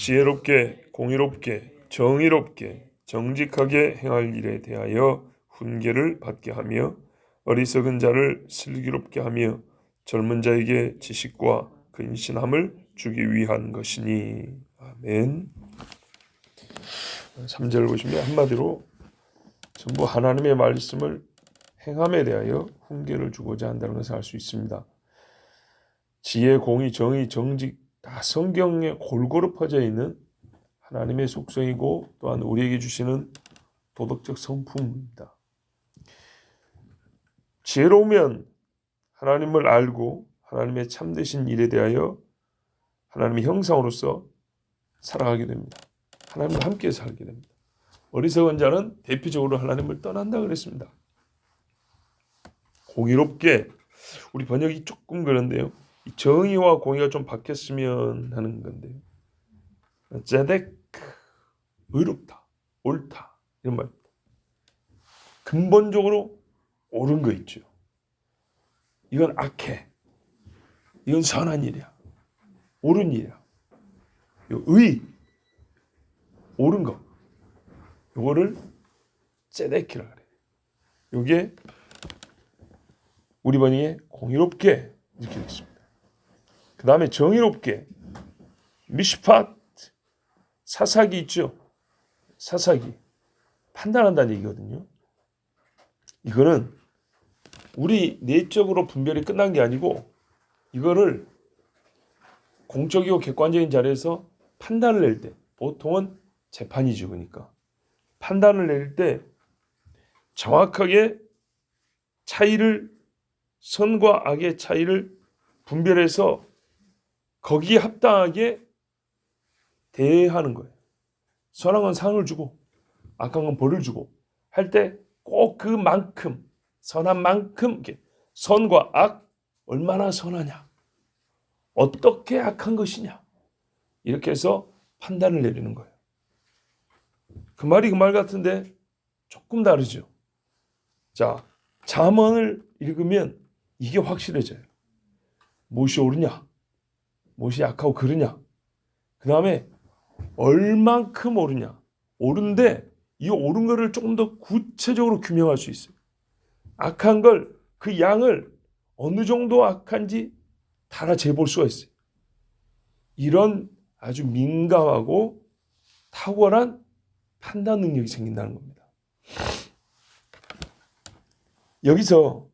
지혜롭게, 공의롭게, 정의롭게, 정직하게 행할 일에 대하여 훈계를 받게 하며 어리석은 자를 슬기롭게 하며 젊은 자에게 지식과 근신함을 주기 위한 것이니. 아멘. 3절을 보시면 한마디로 전부 하나님의 말씀을 행함에 대하여 훈계를 주고자 한다는 것을 알 수 있습니다. 지혜, 공의, 정의, 정직 다 성경에 골고루 퍼져 있는 하나님의 속성이고 또한 우리에게 주시는 도덕적 성품입니다. 지혜로우면 하나님을 알고 하나님의 참되신 일에 대하여 하나님의 형상으로서 살아가게 됩니다. 하나님과 함께 살게 됩니다. 어리석은 자는 대표적으로 하나님을 떠난다 그랬습니다. 공의롭게, 우리 번역이 조금 그런데요. 정의와 공의가 좀 바뀌었으면 하는 건데요. 제덱, 의롭다, 옳다 이런 말입니다. 근본적으로 옳은 거 있죠. 이건 악해, 이건 선한 일이야, 옳은 일이야. 의, 옳은 거, 이거를 제덱이라 그래요. 이게 우리 번역에 공의롭게 이렇게 되어 있습니다. 그 다음에 정의롭게, 미시팟, 사사기 있죠. 사사기, 판단한다는 얘기거든요. 이거는 우리 내적으로 분별이 끝난 게 아니고 이거를 공적이고 객관적인 자리에서 판단을 낼 때, 보통은 재판이죠. 그러니까 판단을 낼 때 정확하게 차이를, 선과 악의 차이를 분별해서 거기에 합당하게 대하는 거예요. 선한 건 상을 주고 악한 건 벌을 주고 할 때 꼭 그만큼, 선한 만큼, 선과 악 얼마나 선하냐, 어떻게 악한 것이냐, 이렇게 해서 판단을 내리는 거예요. 그 말이 그 말 같은데 조금 다르죠. 자, 잠언을 읽으면 이게 확실해져요. 무엇이 옳으냐, 무엇이 악하고 그르냐, 그 다음에 얼만큼 옳으냐, 옳은데 이 옳은 거를 조금 더 구체적으로 규명할 수 있어요. 악한 걸, 그 양을 어느 정도 악한지 다 재볼 수가 있어요. 이런 아주 민감하고 탁월한 판단 능력이 생긴다는 겁니다. 여기서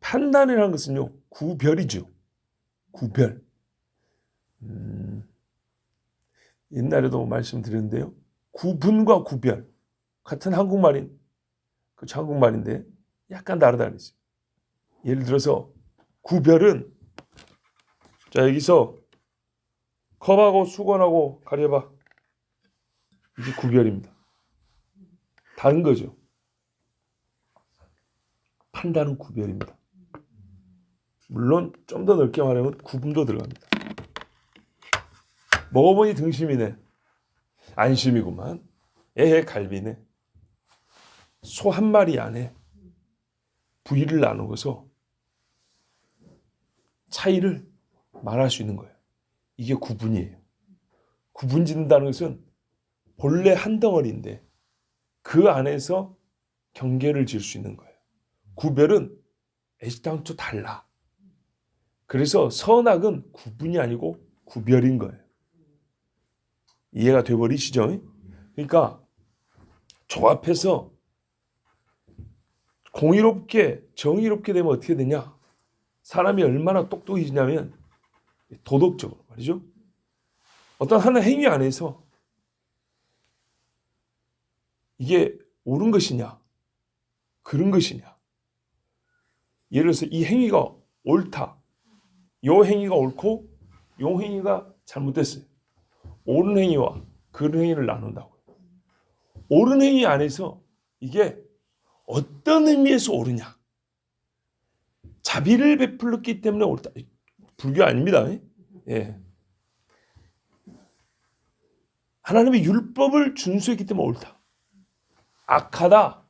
판단이라는 것은요, 구별이죠. 구별. 옛날에도 말씀드렸는데요. 구분과 구별. 같은 한국말인, 그렇죠, 한국말인데 약간 다르다는 거죠. 예를 들어서 구별은, 자, 여기서 컵하고 수건하고 가려봐. 이게 구별입니다. 다른 거죠. 판단은 구별입니다. 물론 좀 더 넓게 말하면 구분도 들어갑니다. 먹어보니 등심이네, 안심이구만, 에헤 갈비네. 소 한 마리 안에 부위를 나누어서 차이를 말할 수 있는 거예요. 이게 구분이에요. 구분 짓는다는 것은 본래 한 덩어리인데 그 안에서 경계를 지을 수 있는 거예요. 구별은 애시당초 달라. 그래서 선악은 구분이 아니고 구별인 거예요. 이해가 돼버리시죠? 그러니까 조합해서 공의롭게, 정의롭게 되면 어떻게 되냐? 사람이 얼마나 똑똑해지냐면 도덕적으로 말이죠. 어떤 하나의 행위 안에서 이게 옳은 것이냐, 그른 것이냐. 예를 들어서 이 행위가 옳다, 요 행위가 옳고 요 행위가 잘못됐어요. 옳은 행위와 그른 행위를 나눈다고요. 옳은 행위 안에서 이게 어떤 의미에서 옳으냐, 자비를 베풀었기 때문에 옳다. 불교 아닙니다. 예. 하나님의 율법을 준수했기 때문에 옳다. 악하다,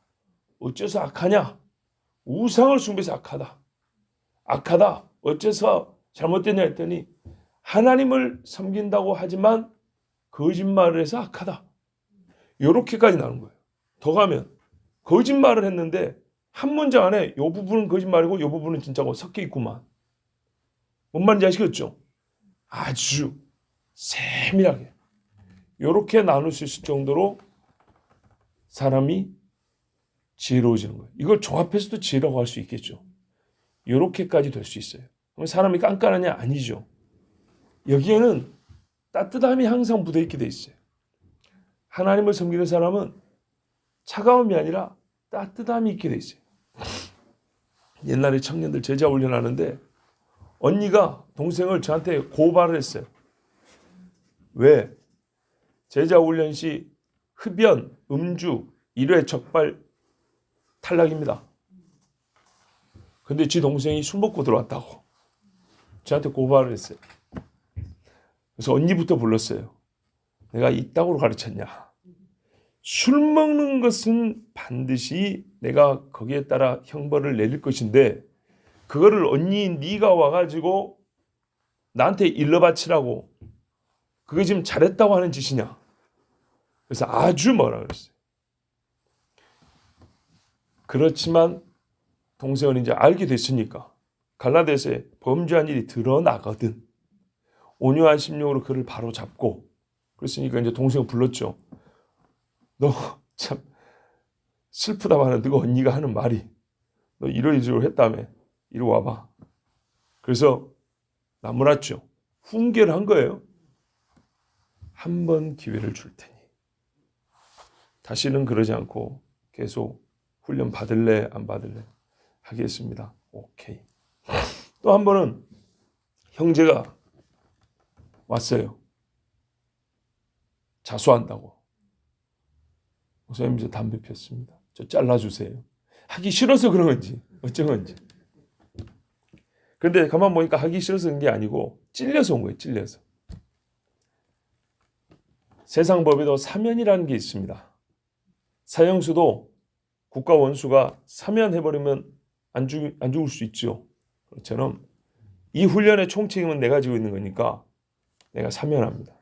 어째서 악하냐? 우상을 숭배해서 악하다. 악하다, 어째서 잘못됐냐 했더니 하나님을 섬긴다고 하지만 거짓말을 해서 악하다. 이렇게까지 나오는 거예요. 더 가면 거짓말을 했는데 한 문장 안에 이 부분은 거짓말이고 이 부분은 진짜고 섞여 있구만. 뭔 말인지 아시겠죠? 아주 세밀하게 이렇게 나눌 수 있을 정도로 사람이 지혜로워지는 거예요. 이걸 종합해서도 지혜라고 할 수 있겠죠. 이렇게까지 될 수 있어요. 그럼 사람이 깐깐하냐? 아니죠. 여기에는 따뜻함이 항상 묻어있게 돼 있어요. 하나님을 섬기는 사람은 차가움이 아니라 따뜻함이 있게 돼 있어요. 옛날에 청년들 제자 훈련하는데 언니가 동생을 저한테 고발을 했어요. 왜? 제자 훈련 시 흡연, 음주, 1회 적발 탈락입니다. 근데 지 동생이 술 먹고 들어왔다고 저한테 고발을 했어요. 그래서 언니부터 불렀어요. 내가 이따구로 가르쳤냐. 술 먹는 것은 반드시 내가 거기에 따라 형벌을 내릴 것인데 그거를 언니 네가 와가지고 나한테 일러 바치라고 그게 지금 잘했다고 하는 짓이냐. 그래서 아주 뭐라 그랬어요. 그렇지만 동생은 이제 알게 됐으니까 갈라디아서에 범죄한 일이 드러나거든. 온유한 심령으로 그를 바로 잡고 그랬으니까 이제 동생을 불렀죠. 너 참 슬프다마는 너가 언니가 하는 말이 너 이러이러고 했다며. 이리 와봐. 그래서 나무랐죠. 훈계를 한 거예요. 한 번 기회를 줄 테니 다시는 그러지 않고 계속 훈련 받을래 안 받을래 하겠습니다. 오케이. 또 한 번은 형제가 왔어요. 자수한다고. 목사님 저 담배 폈습니다. 저 잘라주세요. 하기 싫어서 그런 건지 어쩐 건지. 그런데 가만 보니까 하기 싫어서 그런 게 아니고 찔려서 온 거예요. 찔려서. 세상 법에도 사면이라는 게 있습니다. 사형수도 국가 원수가 사면해버리면 안 죽을 수 있죠. 그것처럼 이 훈련의 총책임은 내가 지고 있는 거니까 내가 사면합니다.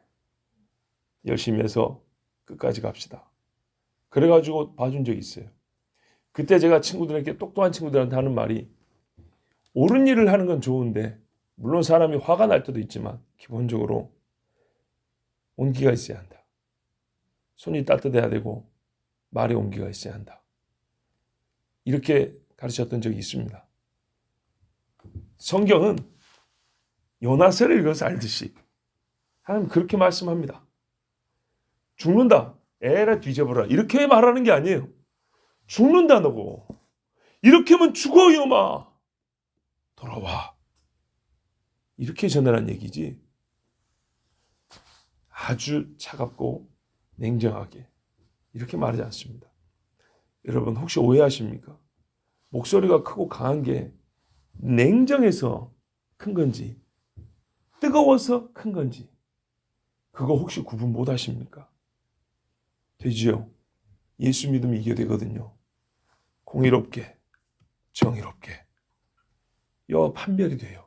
열심히 해서 끝까지 갑시다. 그래가지고 봐준 적이 있어요. 그때 제가 친구들에게 똑똑한 친구들한테 하는 말이 옳은 일을 하는 건 좋은데 물론 사람이 화가 날 때도 있지만 기본적으로 온기가 있어야 한다. 손이 따뜻해야 되고 말에 온기가 있어야 한다. 이렇게 가르쳤던 적이 있습니다. 성경은 요나서를 읽어서 알듯이 하나님 그렇게 말씀합니다. 죽는다. 에라 뒤져보라. 이렇게 말하는 게 아니에요. 죽는다 너고. 이렇게 하면 죽어 이놈아. 돌아와. 이렇게 전하는 얘기지. 아주 차갑고 냉정하게 이렇게 말하지 않습니다. 여러분 혹시 오해하십니까? 목소리가 크고 강한 게 냉정해서 큰 건지 뜨거워서 큰 건지 그거 혹시 구분 못 하십니까? 되지요. 예수 믿으면 이게 되거든요. 공의롭게 정의롭게 여 판별이 돼요.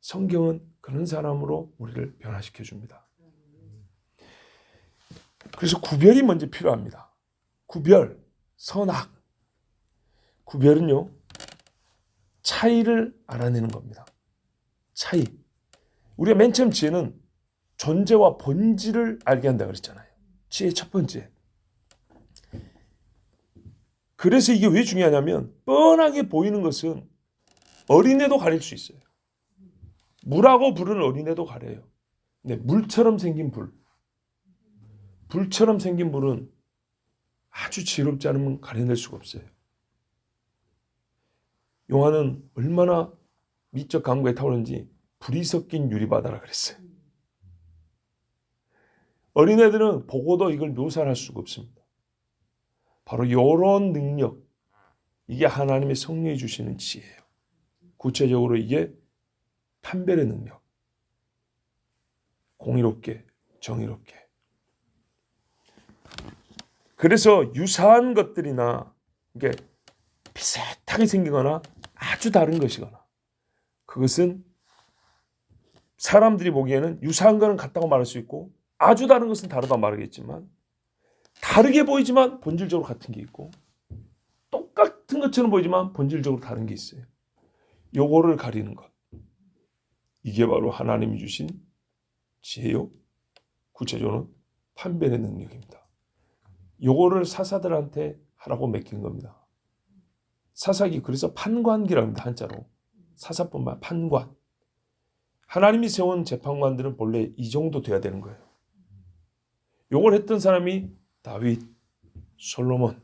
성경은 그런 사람으로 우리를 변화시켜 줍니다. 그래서 구별이 먼저 필요합니다. 구별, 선악. 구별은요. 차이를 알아내는 겁니다. 차이. 우리가 맨 처음 지혜는 존재와 본질을 알게 한다 그랬잖아요. 지혜 첫 번째. 그래서 이게 왜 중요하냐면 뻔하게 보이는 것은 어린애도 가릴 수 있어요. 물하고 불은 어린애도 가려요. 근데 물처럼 생긴 불, 불처럼 생긴 불은 아주 지혜롭지 않으면 가려낼 수가 없어요. 요한은 얼마나 미적 감각에 탁월한지 불이 섞인 유리바다라 그랬어요. 어린애들은 보고도 이걸 묘사할 수가 없습니다. 바로 이런 능력, 이게 하나님의 성령이 주시는 지혜예요. 구체적으로 이게 판별의 능력, 공의롭게, 정의롭게. 그래서 유사한 것들이나 이게 비슷하게 생기거나 아주 다른 것이거나 그것은 사람들이 보기에는 유사한 거는 같다고 말할 수 있고 아주 다른 것은 다르다 말하겠지만 다르게 보이지만 본질적으로 같은 게 있고 똑같은 것처럼 보이지만 본질적으로 다른 게 있어요. 요거를 가리는 것. 이게 바로 하나님이 주신 지혜요. 구체적으로는 판별의 능력입니다. 요거를 사사들한테 하라고 맡긴 겁니다. 사사기 그래서 판관기라고 합니다. 한자로. 사사뿐만 판관. 하나님이 세운 재판관들은 본래 이 정도 돼야 되는 거예요. 요걸 했던 사람이 다윗, 솔로몬,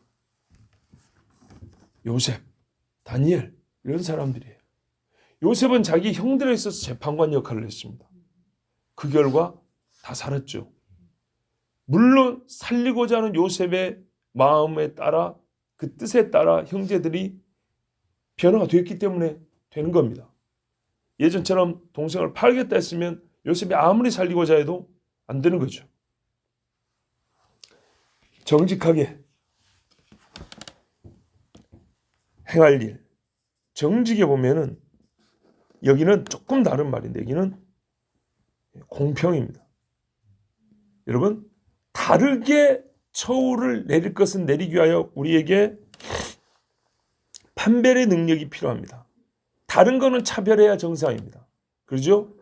요셉, 다니엘 이런 사람들이에요. 요셉은 자기 형들에 있어서 재판관 역할을 했습니다. 그 결과 다 살았죠. 물론 살리고자 하는 요셉의 마음에 따라 그 뜻에 따라 형제들이 변화가 됐기 때문에 되는 겁니다. 예전처럼 동생을 팔겠다 했으면 요셉이 아무리 살리고자 해도 안 되는 거죠. 정직하게 행할 일. 정직에 보면은 여기는 조금 다른 말인데 여기는 공평입니다. 여러분 다르게 처우를 내릴 것은 내리기 위하여 우리에게 판별의 능력이 필요합니다. 다른 거는 차별해야 정상입니다. 그렇죠?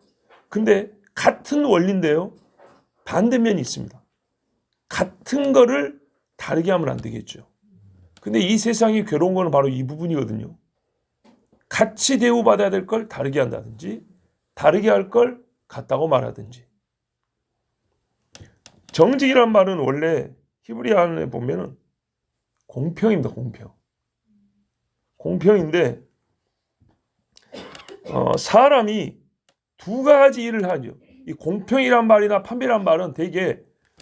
근데 같은 원리인데요. 반대면이 있습니다. 같은 거를 다르게 하면 안 되겠죠. 근데 이 세상이 괴로운 거는 바로 이 부분이거든요. 같이 대우받아야 될 걸 다르게 한다든지 다르게 할 걸 같다고 말하든지. 정직이란 말은 원래 히브리어에 보면은 공평입니다. 공평. 공평인데 사람이 두 가지 일을 하죠. 이 공평이란 말이나 판별이란 말은 대개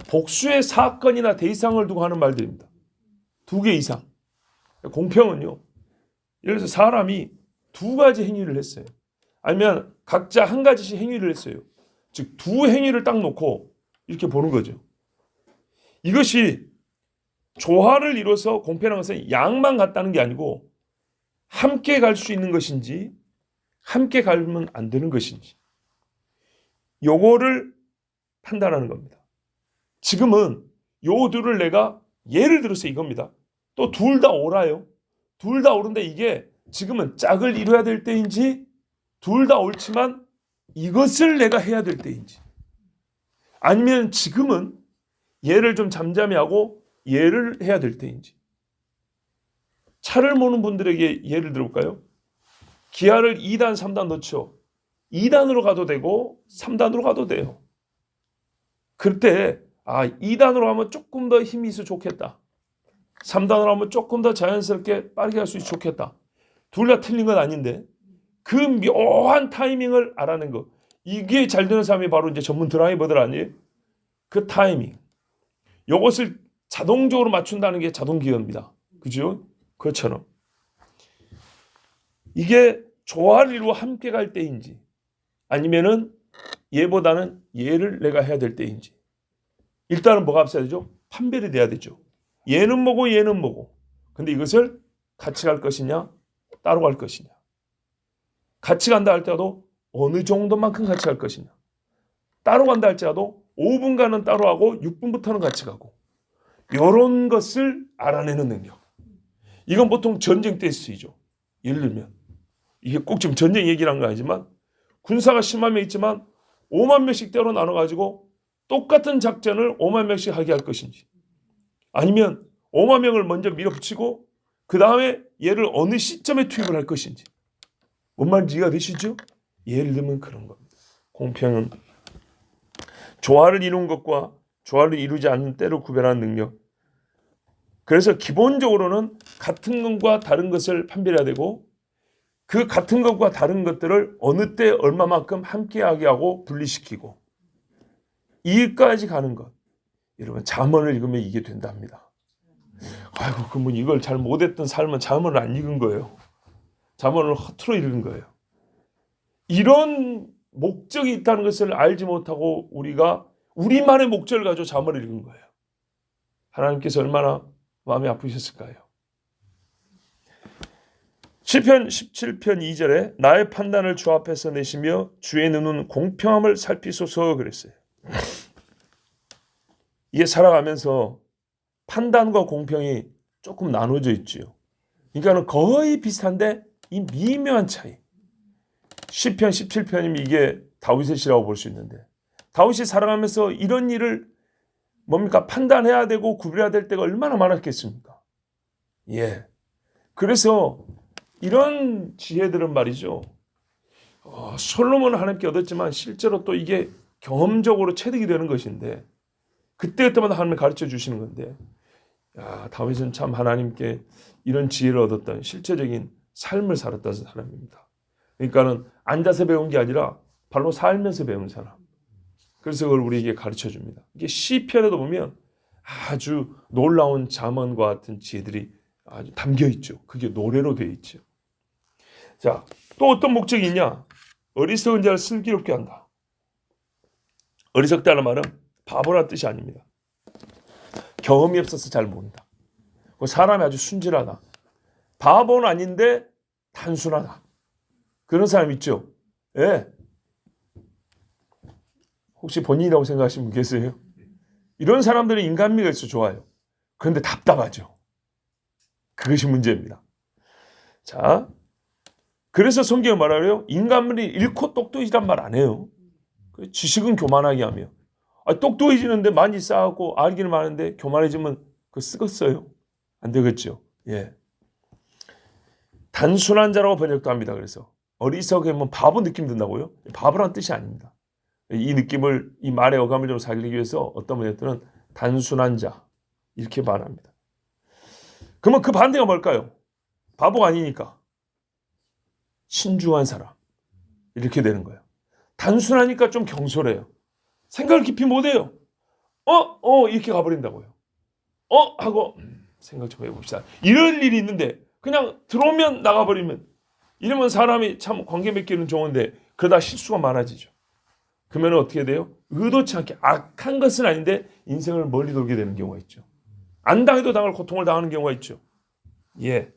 복수의 사건이나 대상을 두고 하는 말들입니다. 두 개 이상. 공평은요. 예를 들어서 사람이 두 가지 행위를 했어요. 아니면 각자 한 가지씩 행위를 했어요. 즉 두 행위를 딱 놓고 이렇게 보는 거죠. 이것이 조화를 이뤄서 공평한 것은 양만 같다는 게 아니고 함께 갈 수 있는 것인지 함께 가면 안 되는 것인지 요거를 판단하는 겁니다. 지금은 요 둘을 내가 예를 들어서 이겁니다. 또 둘 다 옳아요. 둘 다 옳은데 이게 지금은 짝을 이뤄야 될 때인지 둘 다 옳지만 이것을 내가 해야 될 때인지 아니면 지금은 얘를 좀 잠잠히 하고 얘를 해야 될 때인지. 차를 모는 분들에게 예를 들어볼까요? 기아를 2단, 3단 넣죠. 2단으로 가도 되고 3단으로 가도 돼요. 그때 2단으로 하면 조금 더 힘이 있어 좋겠다. 3단으로 하면 조금 더 자연스럽게 빠르게 할 수 있어 좋겠다. 둘 다 틀린 건 아닌데 그 묘한 타이밍을 알아낸 거. 이게 잘 되는 사람이 바로 이제 전문 드라이버들 아니에요? 그 타이밍. 이것을 자동적으로 맞춘다는 게 자동기어입니다. 그죠? 그것처럼. 이게 조화를 이루어 함께 갈 때인지 아니면은 얘보다는 얘를 내가 해야 될 때인지. 일단은 뭐가 앞서야 되죠? 판별이 돼야 되죠. 얘는 뭐고 얘는 뭐고. 근데 이것을 같이 갈 것이냐 따로 갈 것이냐. 같이 간다 할때라도 어느 정도만큼 같이 갈 것이냐. 따로 간다 할지라도 5분간은 따로 하고 6분부터는 같이 가고. 이런 것을 알아내는 능력. 이건 보통 전쟁 때 쓰이죠. 예를 들면 이게 꼭 지금 전쟁 얘기를 한 건 아니지만 군사가 10만 명 있지만 5만 명씩 때로 나눠가지고 똑같은 작전을 5만 명씩 하게 할 것인지 아니면 5만 명을 먼저 밀어붙이고 그 다음에 얘를 어느 시점에 투입을 할 것인지. 뭔 말인지 이해가 되시죠? 예를 들면 그런 겁니다. 공평은 조화를 이룬 것과 조화를 이루지 않는 때를 구별하는 능력. 그래서 기본적으로는 같은 것과 다른 것을 판별해야 되고 그 같은 것과 다른 것들을 어느 때 얼마만큼 함께하게 하고 분리시키고 이까지 가는 것. 여러분 잠언을 읽으면 이게 된답니다. 아이고 그분 이걸 잘 못했던 삶은 잠언을 안 읽은 거예요. 잠언을 허투루 읽은 거예요. 이런 목적이 있다는 것을 알지 못하고 우리가 우리만의 목적을 가지고 잠언을 읽은 거예요. 하나님께서 얼마나 마음이 아프셨을까요? 시편 17편 2절에 나의 판단을 주 앞에서 내시며 주의 눈은 공평함을 살피소서 그랬어요. 이게 살아가면서 판단과 공평이 조금 나눠져 있지요. 그러니까는 거의 비슷한데 이 미묘한 차이. 시편 17편이면 이게 다윗의 시라고 볼 수 있는데 다윗이 살아가면서 이런 일을 뭡니까? 판단해야 되고 구별해야 될 때가 얼마나 많았겠습니까? 예. 그래서 이런 지혜들은 말이죠. 솔로몬은 하나님께 얻었지만 실제로 또 이게 경험적으로 체득이 되는 것인데 그때마다 하나님이 가르쳐 주시는 건데 다윗은 참 하나님께 이런 지혜를 얻었던 실제적인 삶을 살았던 사람입니다. 그러니까는 앉아서 배운 게 아니라 발로 살면서 배운 사람. 그래서 그걸 우리에게 가르쳐 줍니다. 이게 시편에도 보면 아주 놀라운 잠언과 같은 지혜들이 아주 담겨 있죠. 그게 노래로 되어 있죠. 자, 또 어떤 목적이 있냐? 어리석은 자를 슬기롭게 한다. 어리석다는 말은 바보라는 뜻이 아닙니다. 경험이 없어서 잘 모른다. 사람이 아주 순진하다. 바보는 아닌데 단순하다. 그런 사람 있죠? 예. 혹시 본인이라고 생각하시는 분 계세요? 이런 사람들은 인간미가 있어 좋아요. 그런데 답답하죠. 그것이 문제입니다. 자, 그래서 성경이 말하래요. 인간미를 잃고 똑똑해지란 말 안 해요. 지식은 교만하게 하며. 똑똑해지는데 많이 쌓고 알기는 많은데 교만해지면 그거 쓰겠어요? 안 되겠죠. 예. 단순한 자라고 번역도 합니다. 그래서 어리석으면 바보 느낌 든다고요? 바보란 뜻이 아닙니다. 이 느낌을 이 말의 어감을 좀 살리기 위해서 어떤 번역들은 단순한 자 이렇게 말합니다. 그러면 그 반대가 뭘까요? 바보가 아니니까 신중한 사람 이렇게 되는 거예요. 단순하니까 좀 경솔해요. 생각을 깊이 못해요. 이렇게 가버린다고요. 하고 생각 좀 해봅시다. 이럴 일이 있는데 그냥 들어오면 나가버리면 이러면 사람이 참 관계 맺기는 좋은데 그러다 실수가 많아지죠. 그러면 어떻게 돼요? 의도치 않게 악한 것은 아닌데 인생을 멀리 돌게 되는 경우가 있죠. 안 당해도 당할 고통을 당하는 경우가 있죠. 예.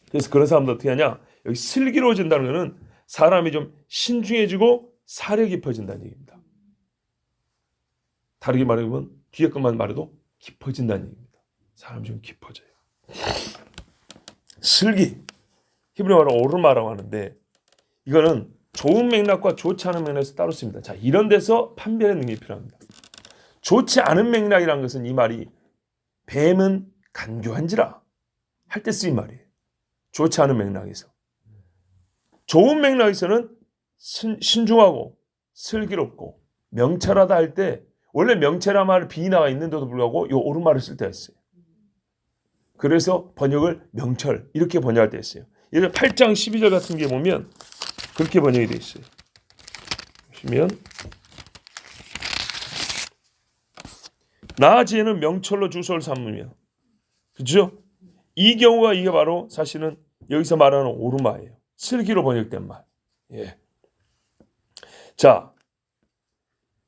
그래서 그런 사람들 어떻게 하냐? 여기 슬기로워진다는 것은 사람이 좀 신중해지고 사려 깊어진다는 얘기입니다. 다르게 말하면 뒤에 것만 말해도 깊어진다는 얘기입니다. 사람이 좀 깊어져요. 슬기. 히브리 말로 오르마라고 하는데 이거는 좋은 맥락과 좋지 않은 맥락에서 따로 씁니다. 자, 이런 데서 판별의 능력이 필요합니다. 좋지 않은 맥락이라는 것은 이 말이 뱀은 간교한지라 할 때 쓰인 말이에요. 좋지 않은 맥락에서. 좋은 맥락에서는 신중하고 슬기롭고 명철하다 할 때 원래 명철한 말 비나가 있는데도 불구하고 이 오른말을 쓸 때가 있어요. 그래서 번역을 명철 이렇게 번역할 때 있어요. 예를 8장 12절 같은 게 보면 그렇게 번역이 되어 있어요. 보시면 나아지에는 명철로 주소를 삼으며 그렇죠? 이 경우가 이게 바로 사실은 여기서 말하는 오르마예요. 슬기로 번역된 말. 예. 자,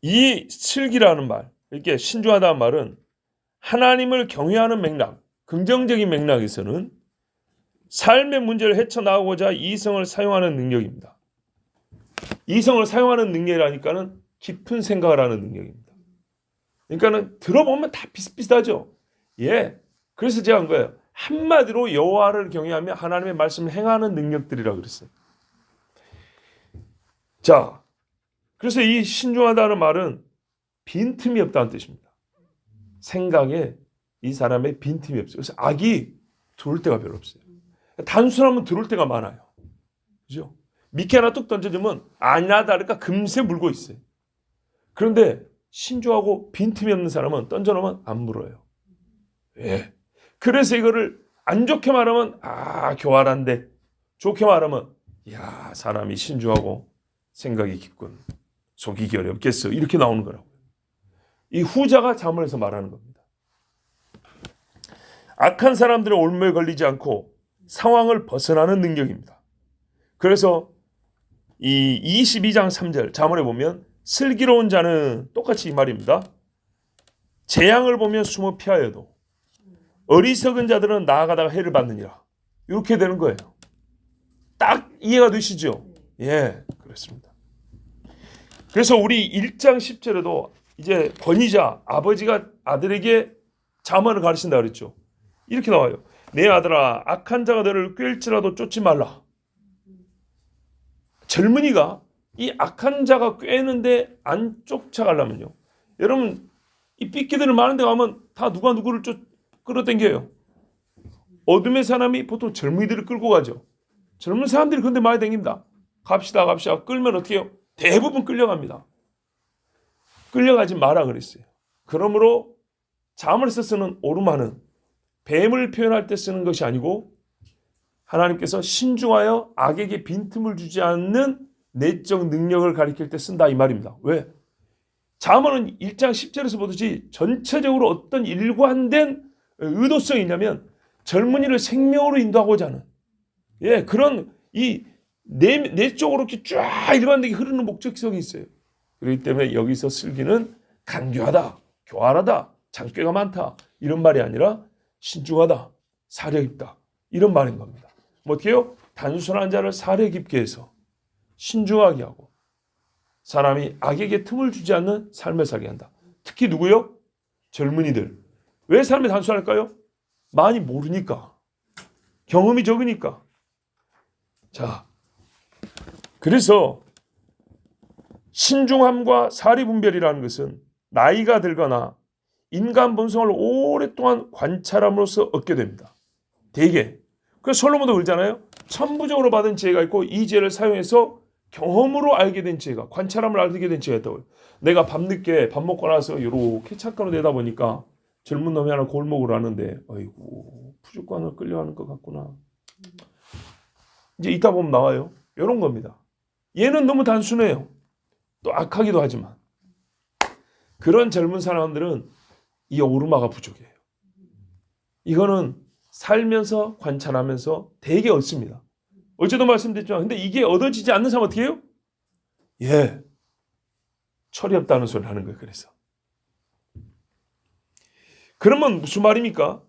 이 슬기라는 말, 이렇게 신중하다는 말은 하나님을 경외하는 맥락, 긍정적인 맥락에서는 삶의 문제를 헤쳐나가고자 이성을 사용하는 능력입니다. 이성을 사용하는 능력이라니까는 깊은 생각을 하는 능력입니다. 그러니까는 들어보면 다 비슷비슷하죠. 예. 그래서 제가 한 거예요. 한마디로 여호와를 경외하며 하나님의 말씀을 행하는 능력들이라고 그랬어요. 자, 그래서 이 신중하다는 말은 빈틈이 없다는 뜻입니다. 생각에 이 사람의 빈틈이 없어요. 그래서 악이 들어올 때가 별로 없어요. 단순하면 들어올 때가 많아요. 그죠? 미끼 하나 뚝 던져주면 아니나 다를까 금세 물고 있어요. 그런데 신중하고 빈틈이 없는 사람은 던져놓으면 안 물어요. 예. 그래서 이거를 안 좋게 말하면 교활한데 좋게 말하면 사람이 신중하고 생각이 깊군. 속이기 어렵겠어. 이렇게 나오는 거라고요. 이 후자가 잠언에서 말하는 겁니다. 악한 사람들의 올무에 걸리지 않고 상황을 벗어나는 능력입니다. 그래서 이 22장 3절 잠언에 보면 슬기로운 자는 똑같이 이 말입니다. 재앙을 보면 숨어 피하여도 어리석은 자들은 나아가다가 해를 받느니라. 이렇게 되는 거예요. 딱 이해가 되시죠? 예, 그렇습니다. 그래서 우리 1장 10절에도 이제 권위자 아버지가 아들에게 자만을 가르친다 그랬죠. 이렇게 나와요. 내 아들아, 악한 자가 너를 꾀일지라도 쫓지 말라. 젊은이가 이 악한 자가 꾀는데 안 쫓아가려면요. 여러분, 이 삐끼들을 많은 데 가면 다 누가 누구를 끌어당겨요. 어둠의 사람이 보통 젊은이들을 끌고 가죠. 젊은 사람들이 근데 많이 다닙니다. 갑시다. 끌면 어떻게 해요? 대부분 끌려갑니다. 끌려가지 마라 그랬어요. 그러므로 잠언에서 쓰는 오르마는 뱀을 표현할 때 쓰는 것이 아니고 하나님께서 신중하여 악에게 빈틈을 주지 않는 내적 능력을 가리킬 때 쓴다 이 말입니다. 왜? 잠언은 1장 10절에서 보듯이 전체적으로 어떤 일관된 의도성이 있냐면 젊은이를 생명으로 인도하고자 하는 그런 이 내적으로 이렇게 쫙 일관되게 흐르는 목적성이 있어요. 그렇기 때문에 여기서 슬기는 간교하다, 교활하다, 장꾀가 많다 이런 말이 아니라 신중하다, 사려 깊다 이런 말인 겁니다. 뭐 어떻게 해요? 단순한 자를 사려 깊게 해서 신중하게 하고 사람이 악에게 틈을 주지 않는 삶을 살게 한다. 특히 누구요? 젊은이들. 왜 삶이 단순할까요? 많이 모르니까. 경험이 적으니까. 자, 그래서 신중함과 사리분별이라는 것은 나이가 들거나 인간 본성을 오랫동안 관찰함으로써 얻게 됩니다. 대개. 그래서 솔로몬도 그러잖아요. 천부적으로 받은 지혜가 있고 이 지혜를 사용해서 경험으로 알게 된 지혜가, 관찰함을 알게 된 지혜가 있다고요. 내가 밤늦게 밥 먹고 나서 이렇게 창가로 내다보니까 젊은 놈이 하나 골목을 하는데 아이고 푸주관을 끌려가는 것 같구나. 이제 이따 보면 나와요. 이런 겁니다. 얘는 너무 단순해요. 또 악하기도 하지만 그런 젊은 사람들은 이 오르마가 부족해요. 이거는 살면서 관찰하면서 되게 얻습니다. 어제도 말씀드렸지만 근데 이게 얻어지지 않는 사람 어떻게 해요? 철이 없다는 소리를 하는 거예요. 그래서 그러면 무슨 말입니까?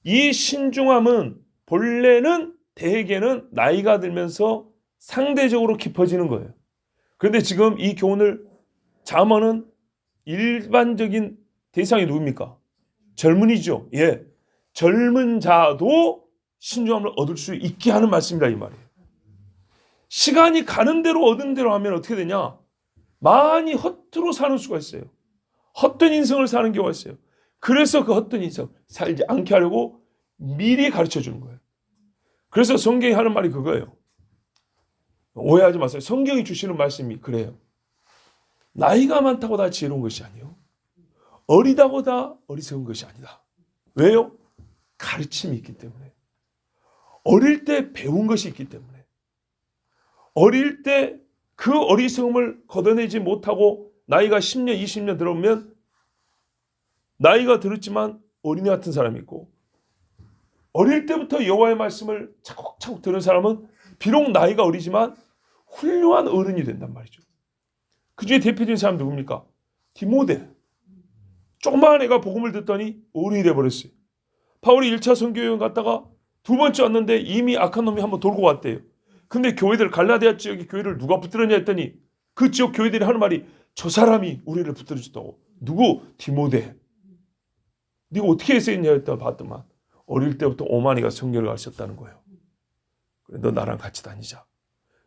이 신중함은 본래는 대개는 나이가 들면서 상대적으로 깊어지는 거예요. 그런데 지금 이 교훈을 잠언은 일반적인 대상이 누굽니까? 젊은이죠. 젊은 자도 신중함을 얻을 수 있게 하는 말씀이다 이 말이에요. 시간이 가는 대로 얻은 대로 하면 어떻게 되냐? 많이 헛으로 사는 수가 있어요. 헛된 인생을 사는 경우가 있어요. 그래서 그 헛된 인생 살지 않게 하려고 미리 가르쳐 주는 거예요. 그래서 성경이 하는 말이 그거예요. 오해하지 마세요. 성경이 주시는 말씀이 그래요. 나이가 많다고 다 지혜로운 것이 아니에요. 어리다고 다 어리석은 것이 아니다. 왜요? 가르침이 있기 때문에. 어릴 때 배운 것이 있기 때문에. 어릴 때 그 어리석음을 걷어내지 못하고 나이가 10년, 20년 들어오면 나이가 들었지만 어린애 같은 사람이 있고 어릴 때부터 여호와의 말씀을 차곡차곡 들은 사람은 비록 나이가 어리지만 훌륭한 어른이 된단 말이죠. 그 중에 대표적인 사람 누굽니까? 디모데. 조그마한 애가 복음을 듣더니 어른이 돼버렸어요. 바울이 1차 선교여행 갔다가 두 번째 왔는데 이미 악한 놈이 한번 돌고 왔대요. 근데 교회들 갈라디아 지역의 교회를 누가 붙들었냐 했더니 그 지역 교회들이 하는 말이 저 사람이 우리를 붙들어줬다고. 누구? 디모데. 네가 어떻게 해서 했냐 했더니 봤더만 어릴 때부터 오만이가 성경을 가르쳤다는 거예요. 그래, 너 나랑 같이 다니자.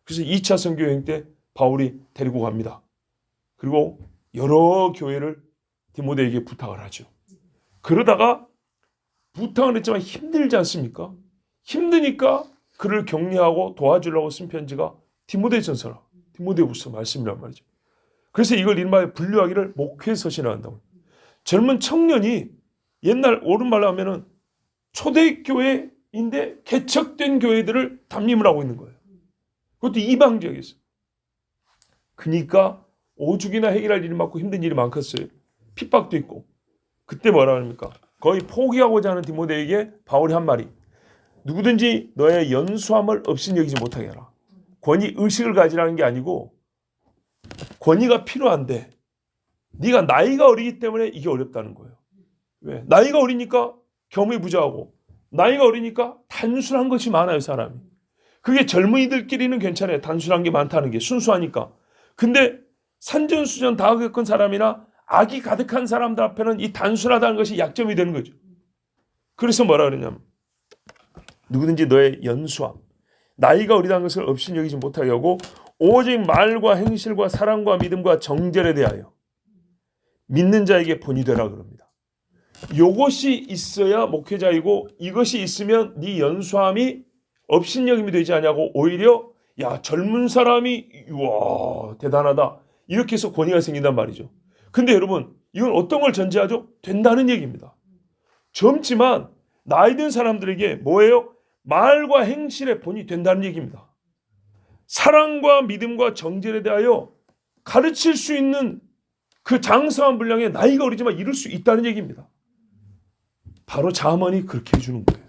그래서 2차 선교여행 때 바울이 데리고 갑니다. 그리고 여러 교회를 디모데에게 부탁을 하죠. 그러다가 부탁을 했지만 힘들지 않습니까? 힘드니까 그를 격려하고 도와주려고 쓴 편지가 디모데전서라. 디모데후서 말씀이란 말이죠. 그래서 이걸 이른바 분류하기를 목회서신이라고 한다고. 젊은 청년이 옛날 옳은 말로 하면은 초대교회인데 개척된 교회들을 담임을 하고 있는 거예요. 그것도 이방 지역에서. 그러니까 오죽이나 해결할 일이 많고 힘든 일이 많겠어요. 핍박도 있고. 그때 뭐라 합니까? 거의 포기하고자 하는 디모데에게 바울이 한 말이 누구든지 너의 연수함을 없인 여기지 못하게 하라. 권위 의식을 가지라는 게 아니고 권위가 필요한데 네가 나이가 어리기 때문에 이게 어렵다는 거예요. 왜? 나이가 어리니까 경험이 부족하고 나이가 어리니까 단순한 것이 많아요. 사람이. 그게 젊은이들끼리는 괜찮아요. 단순한 게 많다는 게 순수하니까. 근데 산전수전 다 겪은 사람이나 악이 가득한 사람들 앞에는 이 단순하다는 것이 약점이 되는 거죠. 그래서 뭐라 그러냐면 누구든지 너의 연수함, 나이가 어리다는 것을 없이 여기지 못하게 하고 오직 말과 행실과 사랑과 믿음과 정절에 대하여 믿는 자에게 본이 되라 그럽니다. 이것이 있어야 목회자이고 이것이 있으면 네 연수함이 업신여김이 되지 않냐고 오히려 야 젊은 사람이 우와 대단하다 이렇게 해서 권위가 생긴단 말이죠. 근데 여러분 이건 어떤 걸 전제하죠? 된다는 얘기입니다. 젊지만 나이 든 사람들에게 뭐예요? 말과 행실의 본이 된다는 얘기입니다. 사랑과 믿음과 정절에 대하여 가르칠 수 있는 그 장성한 분량에 나이가 어리지만 이룰 수 있다는 얘기입니다. 바로 잠언이 그렇게 해주는 거예요.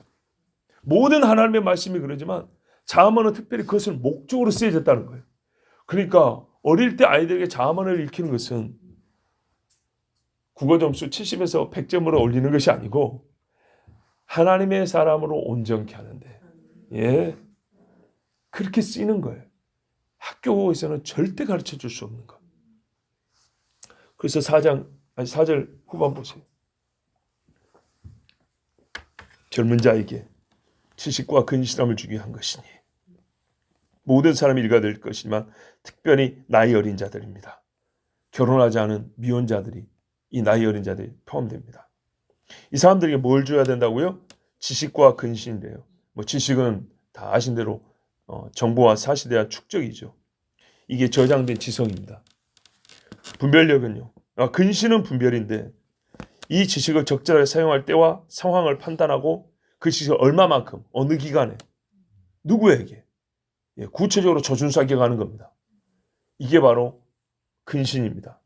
모든 하나님의 말씀이 그러지만 잠언은 특별히 그것을 목적으로 쓰여졌다는 거예요. 그러니까 어릴 때 아이들에게 잠언을 읽히는 것은 국어 점수 70에서 100점으로 올리는 것이 아니고 하나님의 사람으로 온전케 하는데 그렇게 쓰이는 거예요. 학교에서는 절대 가르쳐 줄 수 없는 것. 그래서 4절 후반 보세요. 젊은 자에게 지식과 근실함을 주게 한 것이니 모든 사람이 일가 될 것이지만 특별히 나이 어린 자들입니다. 결혼하지 않은 미혼자들이 이 나이 어린 자들이 포함됩니다. 이 사람들에게 뭘 줘야 된다고요? 지식과 근신이래요. 지식은 다 아신 대로 정보와 사실에 대한 축적이죠. 이게 저장된 지성입니다. 분별력은요. 근신은 분별인데 이 지식을 적절하게 사용할 때와 상황을 판단하고 그 지식을 얼마만큼 어느 기간에 누구에게 구체적으로 저준사격하는 겁니다. 이게 바로 근신입니다.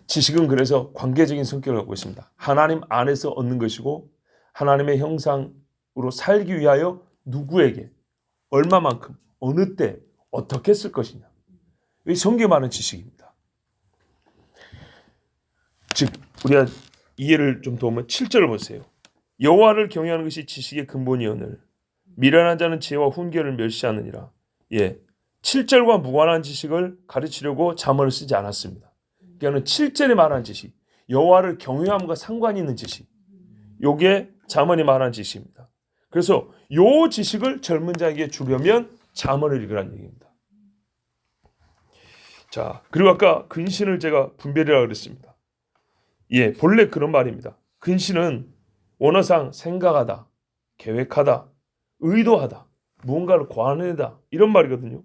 지식은 그래서 관계적인 성격을 갖고 있습니다. 하나님 안에서 얻는 것이고 하나님의 형상으로 살기 위하여 누구에게 얼마만큼 어느 때 어떻게 쓸 것이냐. 이 성경에 말하는 지식입니다. 즉 우리가 이해를 좀 도우면 7절을 보세요. 여호와를 경외하는 것이 지식의 근본이오늘 미련한 자는 지혜와 훈계를 멸시하느니라. 7절과 무관한 지식을 가르치려고 잠언을 쓰지 않았습니다. 그러니까 7절에 말하는 지식, 여호와를 경외함과 상관이 있는 지식, 요게 잠언이 말하는 지식입니다. 그래서 요 지식을 젊은 자에게 주려면 잠언을 읽으라는 얘기입니다. 자, 그리고 아까 근신을 제가 분별이라고 그랬습니다. 본래 그런 말입니다. 근신은 원어상 생각하다, 계획하다, 의도하다, 무언가를 관해다 이런 말이거든요.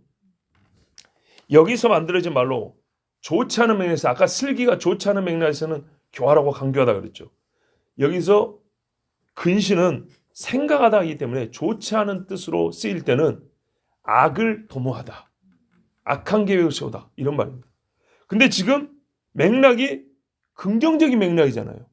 여기서 만들어진 말로 좋지 않은 맥락에서 아까 슬기가 좋지 않은 맥락에서는 교활하고 강교하다 그랬죠. 여기서 근신은 생각하다 하기 때문에 좋지 않은 뜻으로 쓰일 때는 악을 도모하다, 악한 계획을 세우다 이런 말입니다. 근데 지금 맥락이 긍정적인 맥락이잖아요.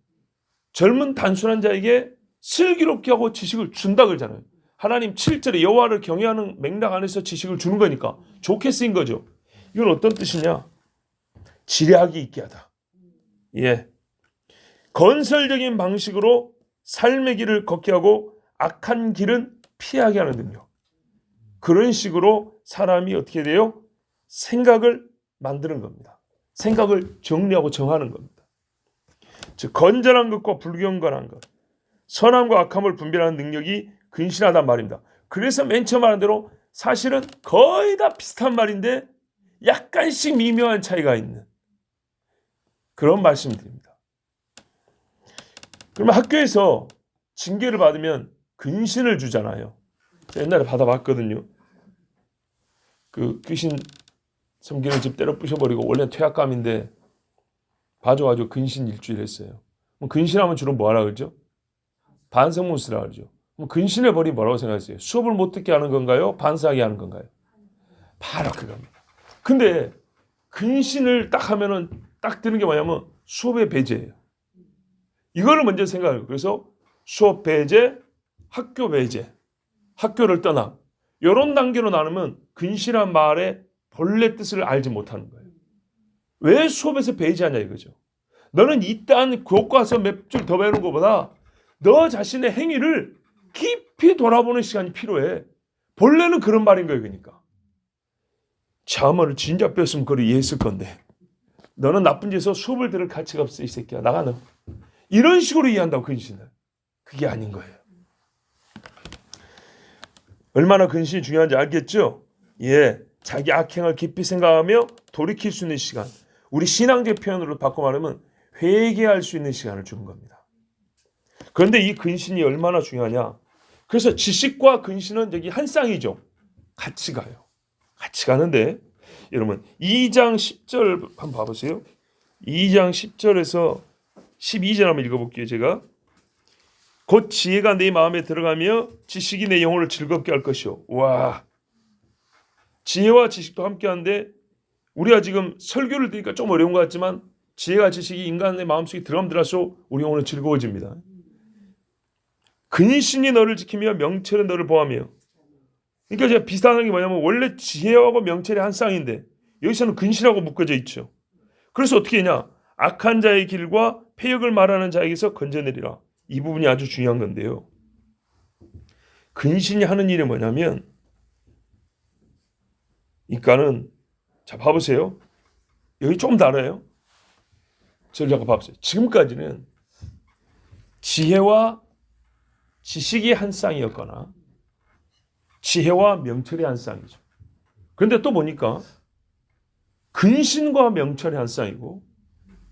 젊은 단순한 자에게 슬기롭게 하고 지식을 준다 그러잖아요. 하나님 7절에 여호와를 경외하는 맥락 안에서 지식을 주는 거니까 좋게 쓰인 거죠. 이건 어떤 뜻이냐? 지략이 있게 하다. 건설적인 방식으로 삶의 길을 걷게 하고 악한 길은 피하게 하는 능력. 그런 식으로 사람이 어떻게 돼요? 생각을 만드는 겁니다. 생각을 정리하고 정하는 겁니다. 즉 건전한 것과 불경건한 것, 선함과 악함을 분별하는 능력이 근신하단 말입니다. 그래서 맨 처음 말한 대로 사실은 거의 다 비슷한 말인데 약간씩 미묘한 차이가 있는 그런 말씀드립니다. 그러면 학교에서 징계를 받으면 근신을 주잖아요. 옛날에 받아봤거든요. 그 귀신 섬기는 집 때려 부셔버리고 원래 퇴학감인데 봐줘가지고 근신 일주일 했어요. 그럼 근신하면 주로 뭐 하라 그러죠? 반성문쓰라 그러죠. 그럼 근신의 벌이 뭐라고 생각하세요? 수업을 못 듣게 하는 건가요? 반사하게 하는 건가요? 바로 그겁니다. 근데 근신을 딱 하면은 딱 드는 게 뭐냐면 수업의 배제예요. 이거를 먼저 생각해요. 그래서 수업 배제, 학교 배제, 학교를 떠나 이런 단계로 나누면 근신한 말의 본래 뜻을 알지 못하는 거예요. 왜 수업에서 배제하냐 이거죠. 너는 이딴 교과서 몇 줄 더 배우는 것보다 너 자신의 행위를 깊이 돌아보는 시간이 필요해. 본래는 그런 말인 거예요. 그러니까 잠언을 진작 배웠으면 그걸 이해했을 건데 너는 나쁜 짓에서 수업을 들을 가치가 없어 이 새끼야. 나가 너. 이런 식으로 이해한다고 근신을. 그게 아닌 거예요. 얼마나 근신이 중요한지 알겠죠? 예, 자기 악행을 깊이 생각하며 돌이킬 수 있는 시간. 우리 신앙적 표현으로 바꿔 말하면 회개할 수 있는 시간을 주는 겁니다. 그런데 이 근신이 얼마나 중요하냐? 그래서 지식과 근신은 여기 한 쌍이죠. 같이 가요. 같이 가는데 여러분 2장 10절 한번 봐보세요. 2장 10절에서 12절 한번 읽어볼게요. 제가 곧 지혜가 내 마음에 들어가며 지식이 내 영혼을 즐겁게 할 것이요. 와, 지혜와 지식도 함께하는데 우리가 지금 설교를 들으니까 좀 어려운 것 같지만 지혜와 지식이 인간의 마음속에 들어가면 들어갈수록 우리 영혼은 즐거워집니다. 근신이 너를 지키며 명철은 너를 보호하며. 그러니까 제가 비슷한 게 뭐냐면 원래 지혜하고 명철이 한 쌍인데 여기서는 근신하고 묶어져 있죠. 그래서 어떻게 했냐? 악한 자의 길과 패역을 말하는 자에게서 건져내리라. 이 부분이 아주 중요한 건데요. 근신이 하는 일이 뭐냐면 그러니까는 자 봐보세요. 여기 좀 다르요. 저를 잠깐 봐보세요. 지금까지는 지혜와 지식이 한 쌍이었거나 지혜와 명철이 한 쌍이죠. 그런데 또 보니까 근신과 명철이 한 쌍이고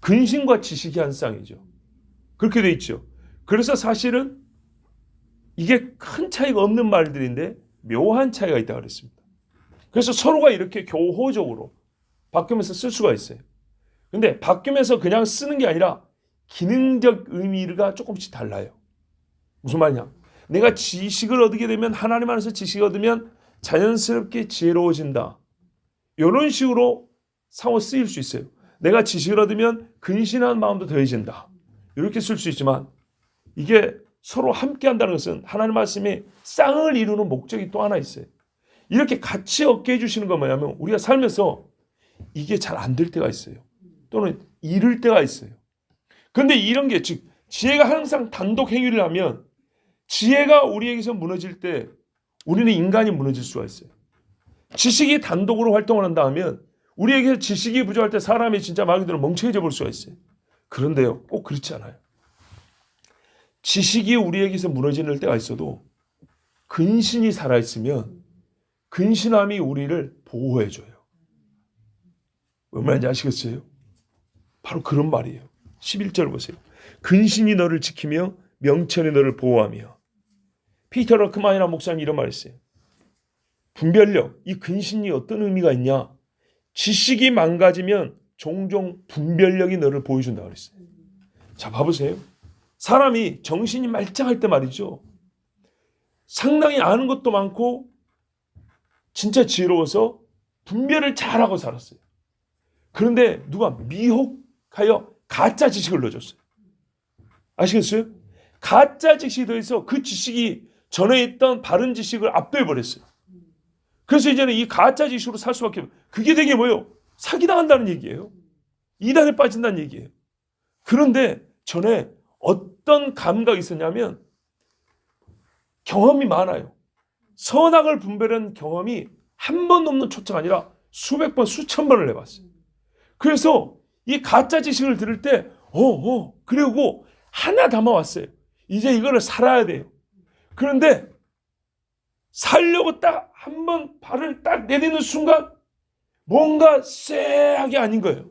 근신과 지식이 한 쌍이죠. 그렇게 돼 있죠. 그래서 사실은 이게 큰 차이가 없는 말들인데 묘한 차이가 있다고 그랬습니다. 그래서 서로가 이렇게 교호적으로 바뀌면서 쓸 수가 있어요. 근데 바뀌면서 그냥 쓰는 게 아니라 기능적 의미가 조금씩 달라요. 무슨 말이냐? 내가 지식을 얻게 되면 하나님 안에서 지식을 얻으면 자연스럽게 지혜로워진다. 이런 식으로 상호 쓰일 수 있어요. 내가 지식을 얻으면 근신한 마음도 더해진다. 이렇게 쓸 수 있지만 이게 서로 함께 한다는 것은 하나님 말씀이 쌍을 이루는 목적이 또 하나 있어요. 이렇게 같이 얻게 해주시는 건 뭐냐면 우리가 살면서 이게 잘 안 될 때가 있어요. 또는 잃을 때가 있어요. 그런데 이런 게 즉 지혜가 항상 단독 행위를 하면 지혜가 우리에게서 무너질 때 우리는 인간이 무너질 수가 있어요. 지식이 단독으로 활동을 한다 하면 우리에게 지식이 부족할 때 사람이 진짜 말 그대로 멍청해져 볼 수가 있어요. 그런데요, 꼭 그렇지 않아요. 지식이 우리에게서 무너지는 때가 있어도 근신이 살아있으면 근신함이 우리를 보호해줘요. 왜 말인지 아시겠어요? 바로 그런 말이에요. 11절 보세요. 근신이 너를 지키며 명철이 너를 보호하며. 피터 러크만이라는 목사님이 이런 말을 했어요. 분별력, 이 근신이 어떤 의미가 있냐? 지식이 망가지면 종종 분별력이 너를 보여준다고 그랬어요. 자, 봐보세요. 사람이 정신이 말짱할 때 말이죠. 상당히 아는 것도 많고 진짜 지혜로워서 분별을 잘하고 살았어요. 그런데 누가 미혹하여 가짜 지식을 넣어줬어요. 아시겠어요? 가짜 지식이 더해서 그 지식이 전에 있던 바른 지식을 압도해버렸어요. 그래서 이제는 이 가짜 지식으로 살 수밖에 없어요. 그게 되게 뭐예요? 사기당한다는 얘기예요. 이단에 빠진다는 얘기예요. 그런데 전에 어떤 감각이 있었냐면 경험이 많아요. 선악을 분별한 경험이 한 번 넘는 초차가 아니라 수백 번, 수천 번을 해봤어요. 그래서 이 가짜 지식을 들을 때 그리고 하나 담아왔어요. 이제 이거를 살아야 돼요. 그런데 살려고 딱 한 번 발을 딱 내딛는 순간 뭔가 쎄하게 아닌 거예요.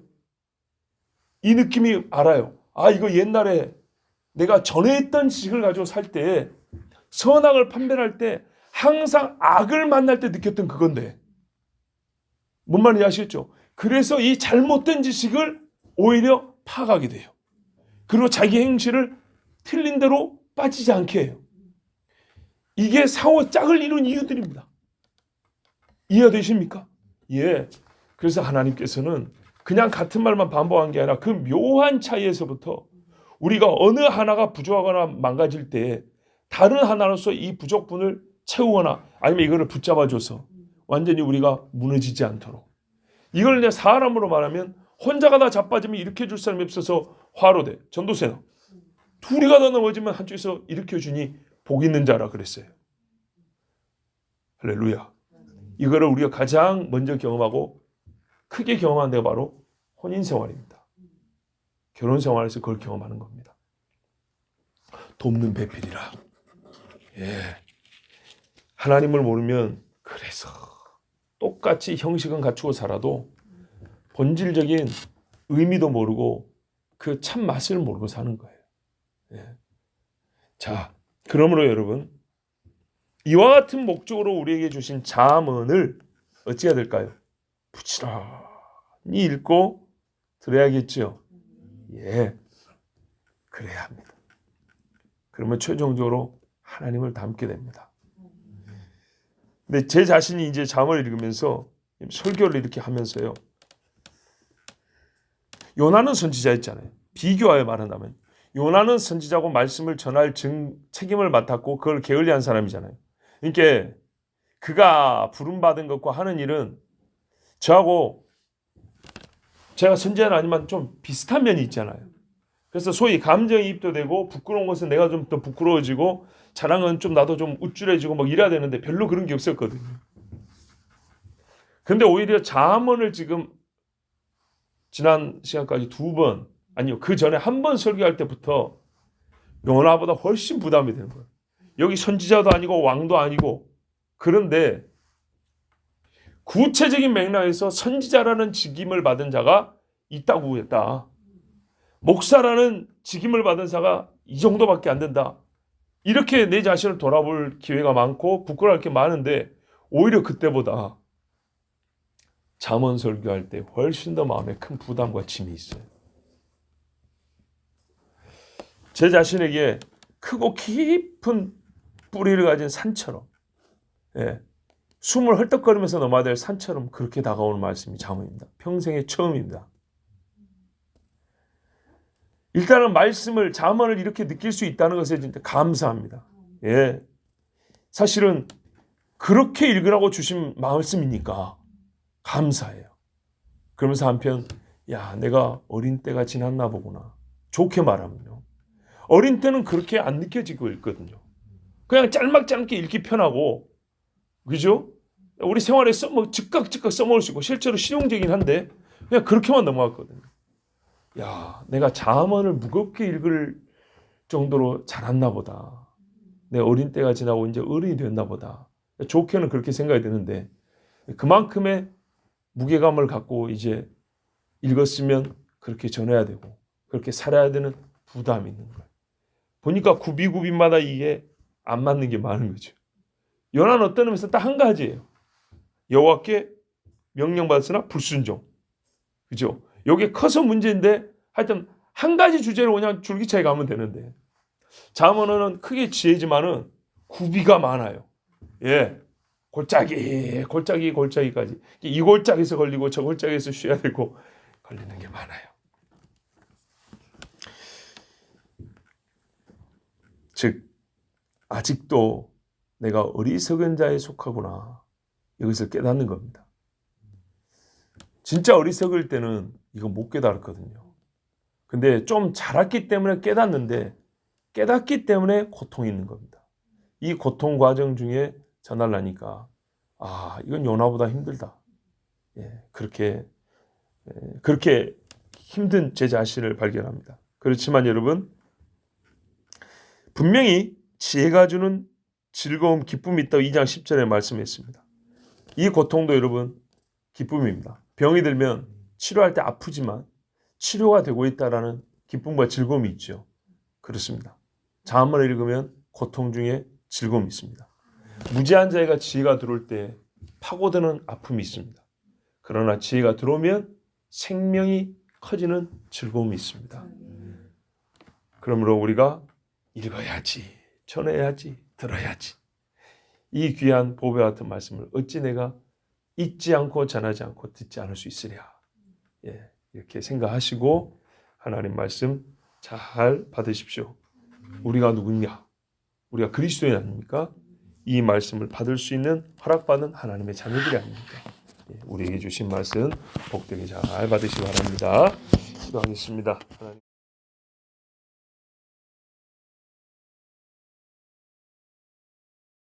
이 느낌이 알아요. 아, 이거 옛날에 내가 전에 했던 지식을 가지고 살 때 선악을 판별할 때 항상 악을 만날 때 느꼈던 그건데 뭔 말인지 아시겠죠? 그래서 이 잘못된 지식을 오히려 파악하게 돼요. 그리고 자기 행실을 틀린 대로 빠지지 않게 해요. 이게 상호 짝을 이룬 이유들입니다. 이해가 되십니까? 예. 그래서 하나님께서는 그냥 같은 말만 반복한 게 아니라 그 묘한 차이에서부터 우리가 어느 하나가 부족하거나 망가질 때 다른 하나로서 이 부족분을 채우거나 아니면 이거를 붙잡아줘서 완전히 우리가 무너지지 않도록. 이걸 이제 사람으로 말하면 혼자가 다 자빠지면 일으켜줄 사람이 없어서 화로 돼. 전도세나. 둘이가 다 넘어지면 한쪽에서 일으켜주니 복 있는 자라 그랬어요. 할렐루야. 이거를 우리가 가장 먼저 경험하고 크게 경험한 데가 바로 혼인 생활입니다. 결혼 생활에서 그걸 경험하는 겁니다. 돕는 배필이라. 예. 하나님을 모르면 그래서 똑같이 형식은 갖추고 살아도 본질적인 의미도 모르고 그 참 맛을 모르고 사는 거예요. 예. 자, 그러므로 여러분, 이와 같은 목적으로 우리에게 주신 잠언을 어찌 해야 될까요? 부지런히 읽고 들어야겠죠. 예, 그래야 합니다. 그러면 최종적으로 하나님을 닮게 됩니다. 근데 제 자신이 이제 잠언을 읽으면서 설교를 이렇게 하면서요, 요나는 선지자였잖아요. 비교하여 말한다면 요나는 선지자고 말씀을 전할 책임을 맡았고 그걸 게을리한 사람이잖아요. 그러니까 그가 부름받은 것과 하는 일은 저하고 제가 선지자는 아니지만 좀 비슷한 면이 있잖아요. 그래서 소위 감정이입도 되고 부끄러운 것은 내가 좀 더 부끄러워지고 자랑은 좀 나도 좀 우쭐해지고 막 이래야 되는데 별로 그런 게 없었거든요. 근데 오히려 잠언을 지금 지난 시간까지 2번, 아니요, 그 전에 한 번 설교할 때부터 요나보다 훨씬 부담이 되는 거예요. 여기 선지자도 아니고 왕도 아니고, 그런데 구체적인 맥락에서 선지자라는 직임을 받은 자가 있다고 했다. 목사라는 직임을 받은 자가 이 정도밖에 안 된다. 이렇게 내 자신을 돌아볼 기회가 많고 부끄러울 게 많은데 오히려 그때보다 잠언 설교할 때 훨씬 더 마음에 큰 부담과 짐이 있어요. 제 자신에게 크고 깊은 뿌리를 가진 산처럼, 예, 숨을 헐떡거리면서 넘어야 될 산처럼 그렇게 다가오는 말씀이 잠언입니다. 평생의 처음입니다. 일단은 말씀을, 잠언을 이렇게 느낄 수 있다는 것에 진짜 감사합니다. 예, 사실은 그렇게 읽으라고 주신 말씀이니까 감사해요. 그러면서 한편, 야, 내가 어린 때가 지났나 보구나. 좋게 말하면요, 어린 때는 그렇게 안 느껴지고 있거든요. 그냥 짤막짤막게 읽기 편하고, 그죠? 우리 생활에 즉각 써먹을 수 있고 실제로 실용적이긴 한데 그냥 그렇게만 넘어갔거든요. 야, 내가 잠언을 무겁게 읽을 정도로 자랐나 보다. 내 어린 때가 지나고 이제 어른이 됐나 보다. 좋게는 그렇게 생각이 드는데 그만큼의 무게감을 갖고 이제 읽었으면 그렇게 전해야 되고 그렇게 살아야 되는 부담이 있는 거예요. 보니까 구비구비마다 이게 안 맞는 게 많은 거죠. 요나는 어떤 의미에서 딱 한 가지예요. 여호와께 명령받았으나 불순종. 그죠? 이게 커서 문제인데 하여튼 한 가지 주제로 그냥 줄기차게 가면 되는데 잠언은 크게 지혜지만은 구비가 많아요. 예, 골짜기까지 이 골짜기에서 걸리고 저 골짜기에서 쉬어야 되고 걸리는 게 많아요. 즉 아직도 내가 어리석은 자에 속하구나, 이것을 깨닫는 겁니다. 진짜 어리석을 때는 이거 못 깨달았거든요. 근데 좀 자랐기 때문에 깨닫는데 깨닫기 때문에 고통이 있는 겁니다. 이 고통 과정 중에 전하려니까 이건 요나보다 힘들다. 예, 그렇게 힘든 제 자신을 발견합니다. 그렇지만 여러분, 분명히 지혜가 주는 즐거움, 기쁨이 있다고 2장 10절에 말씀했습니다. 이 고통도 여러분 기쁨입니다. 병이 들면 치료할 때 아프지만 치료가 되고 있다라는 기쁨과 즐거움이 있죠. 그렇습니다. 잠언을 읽으면 고통 중에 즐거움이 있습니다. 무지한 자에게 지혜가 들어올 때 파고드는 아픔이 있습니다. 그러나 지혜가 들어오면 생명이 커지는 즐거움이 있습니다. 그러므로 우리가 읽어야지, 전해야지, 들어야지. 이 귀한 보배 같은 말씀을 어찌 내가 읽지 않고 전하지 않고 듣지 않을 수 있으랴. 예, 이렇게 생각하시고 하나님 말씀 잘 받으십시오. 우리가 누구냐? 우리가 그리스도인 아닙니까? 이 말씀을 받을 수 있는 허락받은 하나님의 자녀들이 아닙니까? 예, 우리에게 주신 말씀 복되게 잘 받으시기 바랍니다. 기도하겠습니다. 하나님.